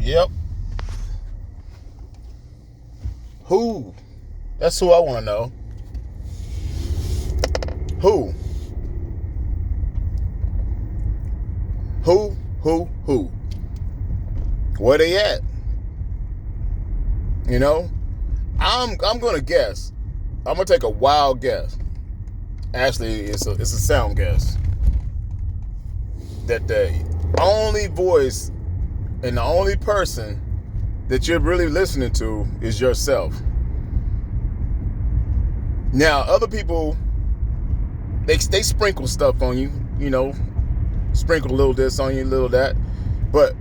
Yep. Who? That's who I want to know. Who? Who? Where they at? You know? I'm gonna guess. I'm gonna take a wild guess. Actually, it's a sound guess. That the only voice and the only person that you're really listening to is yourself. Now, other people, they sprinkle stuff on you, you know, sprinkle a little this on you, a little that, but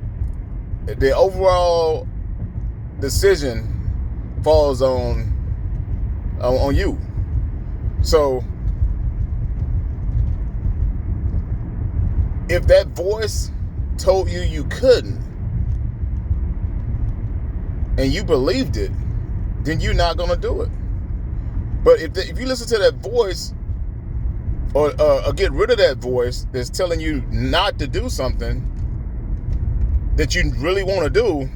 the overall decision falls on you. So if that voice told you you couldn't and you believed it, then you're not going to do it. But if you listen to that voice or get rid of that voice that's telling you not to do something that you really want to do,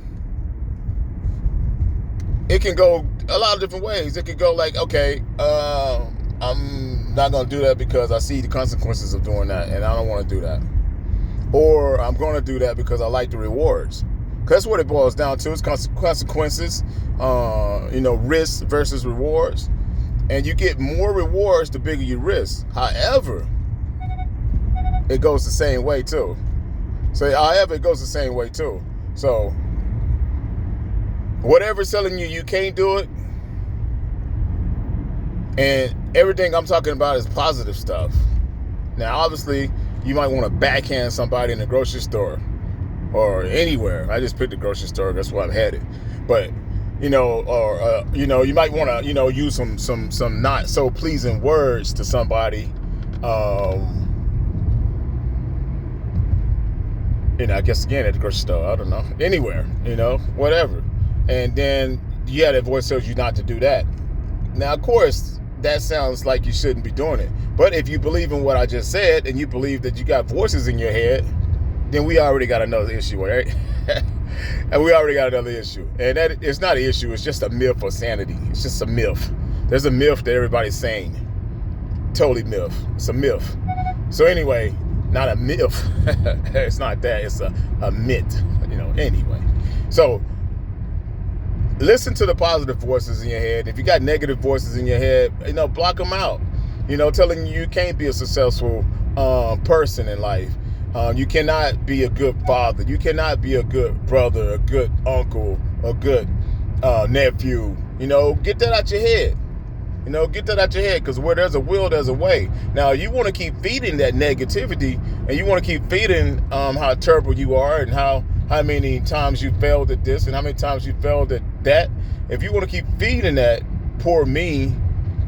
it can go a lot of different ways. It could go like, okay, I'm not going to do that because I see the consequences of doing that and I don't want to do that. Or I'm going to do that because I like the rewards. Because that's what it boils down to. It's consequences, risks versus rewards. And you get more rewards the bigger your risk. However, it goes the same way too. So, So, whatever's telling you can't do it, and everything I'm talking about is positive stuff. Now, obviously, you might want to backhand somebody in the grocery store or anywhere. I just picked the grocery store. That's where I'm headed. But, you might want to, use some not so pleasing words to somebody. I guess again at the grocery store, I don't know, anywhere, whatever. And then, that voice tells you not to do that. Now, of course, that sounds like you shouldn't be doing it. But if you believe in what I just said and you believe that you got voices in your head, then we already got another issue, right? And we already got another issue. And that it's not an issue. It's just a myth or sanity. It's just a myth. There's a myth that everybody's saying. Totally myth. It's a myth. So anyway, not a myth. It's not that. It's a myth. Anyway. So listen to the positive voices in your head. If you got negative voices in your head, block them out. Telling you can't be a successful person in life. You cannot be a good father. You cannot be a good brother, a good uncle, a good nephew. Get that out your head. Get that out your head, because where there's a will, there's a way. Now, you want to keep feeding that negativity, and you want to keep feeding how terrible you are and how many times you failed at this and how many times you failed at that. If you want to keep feeding that poor me,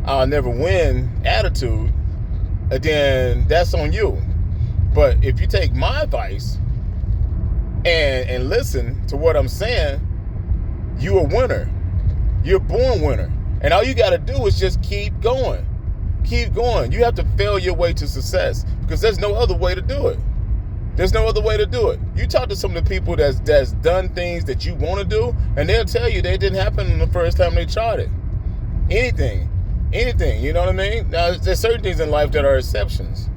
I'll never win attitude, then that's on you. But if you take my advice and listen to what I'm saying, you're a winner. You're a born winner. And all you got to do is just keep going. Keep going. You have to fail your way to success, because there's no other way to do it. There's no other way to do it. You talk to some of the people that's done things that you want to do, and they'll tell you they didn't happen the first time they tried it. Anything, you know what I mean? Now, there's certain things in life that are exceptions.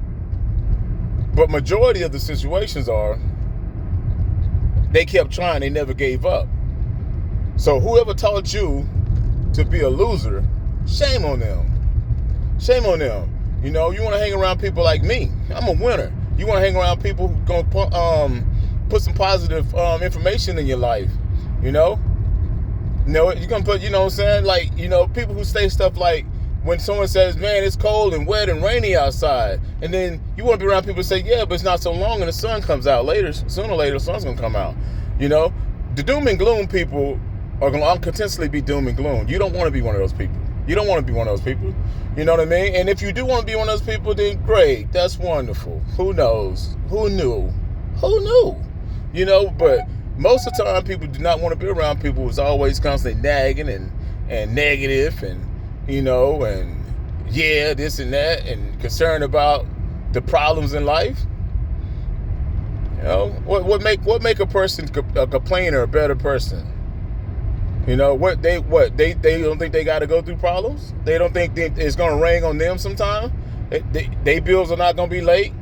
But majority of the situations are, they kept trying, they never gave up. So whoever taught you to be a loser, shame on them. Shame on them. You want to hang around people like me. I'm a winner. You want to hang around people who going to put some positive information in your life. You're going to put, what I'm saying? Like, people who say stuff like, when someone says, man, it's cold and wet and rainy outside, and then you want to be around people who say, yeah, but it's not so long and the sun comes out later. Sooner or later, the sun's going to come out. The doom and gloom people are going to continuously be doom and gloom. You don't want to be one of those people. You don't want to be one of those people. You know what I mean? And if you do want to be one of those people, then great. That's wonderful. Who knows? Who knew? But most of the time, people do not want to be around people who's always constantly nagging and negative and, and this and that, and concerned about the problems in life. You know, what make a person a complainer a better person? You know, they don't think they got to go through problems. They don't think it's going to rain on them sometime. They bills are not going to be late.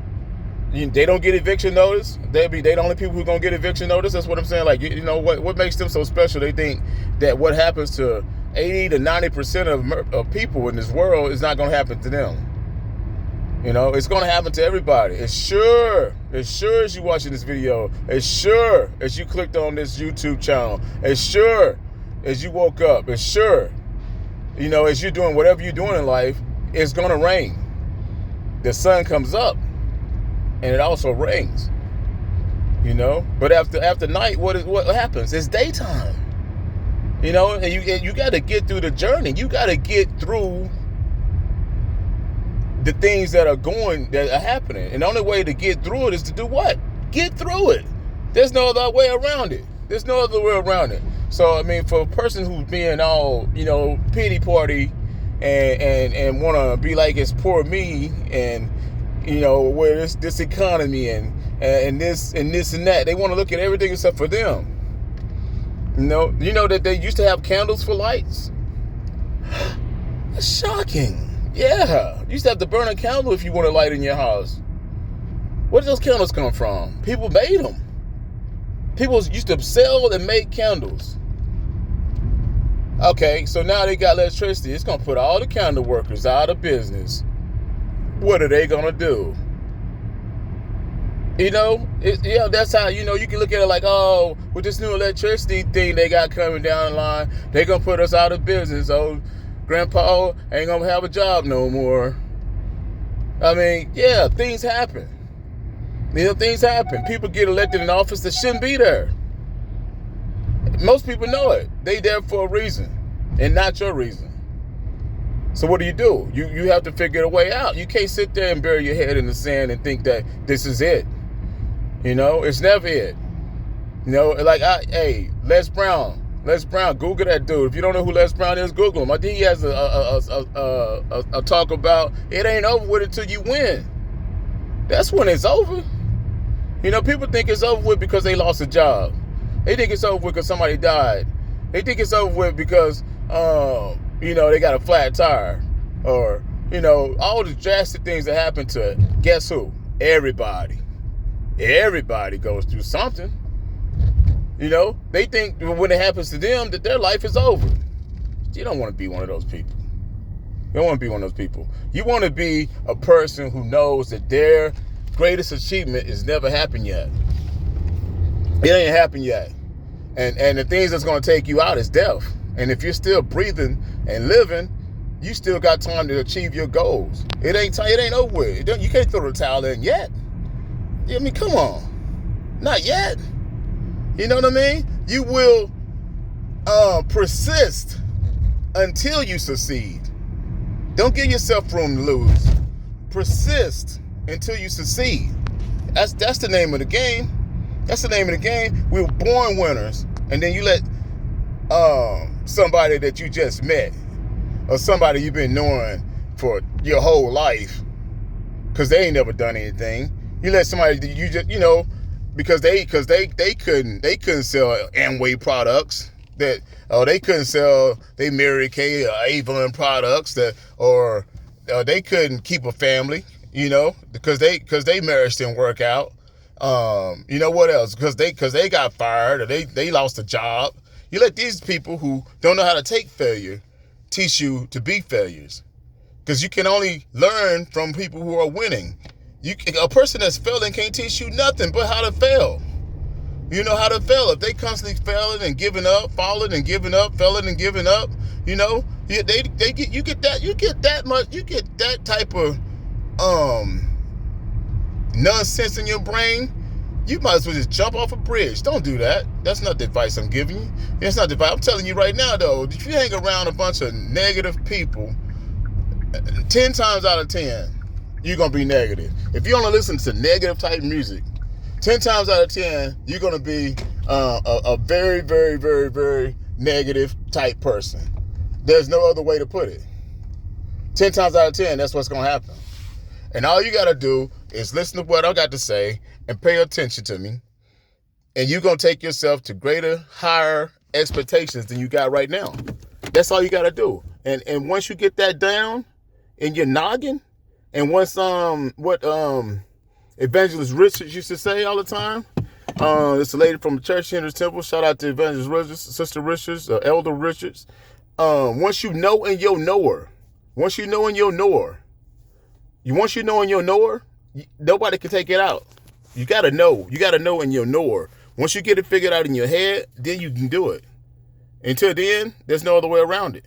They don't get eviction notice. They the only people who gonna get eviction notice. That's what I'm saying. Like, you know, what makes them so special? They think that what happens to 80 to 90% of people in this world is not gonna happen to them. You know, it's gonna happen to everybody. As sure as you watching this video, as sure as you clicked on this YouTube channel, as sure as you woke up, as sure, you know, as you're doing whatever you're doing in life, it's gonna rain. The sun comes up. And it also rains, you know. But after night, what happens? It's daytime, you know. And you got to get through the journey. You got to get through the things that are happening. And the only way to get through it is to do what? Get through it. There's no other way around it. There's no other way around it. So I mean, for a person who's being all, you know, pity party and want to be like it's poor me and, you know, where this economy and this and that. They want to look at everything except for them. You know that they used to have candles for lights? That's shocking. Yeah. You used to have to burn a candle if you want a light in your house. Where did those candles come from? People made them. People used to sell and make candles. Okay, so now they got electricity. It's going to put all the candle workers out of business. What are they gonna do? You know, that's how, you know, you can look at it like, oh, with this new electricity thing they got coming down the line, they gonna put us out of business. Oh, grandpa ain't gonna have a job no more. I mean, yeah, things happen. You know, things happen. People get elected in office that shouldn't be there. Most people know it. They there for a reason, and not your reason. So what do? You have to figure a way out. You can't sit there and bury your head in the sand and think that this is it. You know, it's never it. You know, like, hey, Les Brown, Google that dude. If you don't know who Les Brown is, Google him. I think he has a talk about it ain't over with until you win. That's when it's over. You know, people think it's over with because they lost a job. They think it's over with because somebody died. They think it's over with because, you know, they got a flat tire, or, you know, all the drastic things that happen to, guess who? Everybody. Everybody goes through something. You know, they think when it happens to them that their life is over. You don't want to be one of those people. You don't want to be one of those people. You want to be a person who knows that their greatest achievement has never happened yet. It ain't happened yet. And the things that's going to take you out is death. And if you're still breathing and living, you still got time to achieve your goals. It ain't over with. You can't throw the towel in yet. I mean, come on. Not yet. You know what I mean? You will persist until you succeed. Don't give yourself room to lose. Persist until you succeed. That's the name of the game. That's the name of the game. We were born winners. And then you let somebody that you just met, or somebody you've been knowing for your whole life, because they ain't never done anything. You let somebody that you just, you know, because they couldn't sell Amway products, that, or they couldn't sell they Mary Kay or Avon products, that, or they couldn't keep a family, you know, because they marriage didn't work out. You know what else? Because they got fired, or they lost a job. You let these people who don't know how to take failure teach you to be failures, because you can only learn from people who are winning. A person that's failing can't teach you nothing but how to fail. You know how to fail. If they constantly failing and giving up, falling and giving up, failing and giving up, you know, you get that type of nonsense in your brain. You might as well just jump off a bridge. Don't do that. That's not the advice I'm giving you. It's not the advice. I'm telling you right now, though, if you hang around a bunch of negative people, 10 times out of 10, you're going to be negative. If you only listen to negative type music, 10 times out of 10, you're going to be a very, very, very, very negative type person. There's no other way to put it. 10 times out of 10, that's what's going to happen. And all you got to do is listen to what I got to say and pay attention to me. And you're going to take yourself to greater, higher expectations than you got right now. That's all you got to do. And once you get that down in your noggin, and once what Evangelist Richards used to say all the time, it's a lady from the church here in the temple. Shout out to Evangelist Richards, Sister Richards, Elder Richards. Once you know in your knower, once you know in your knower, nobody can take it out. You got to know. You got to know in your knower. Once you get it figured out in your head, then you can do it. Until then, there's no other way around it.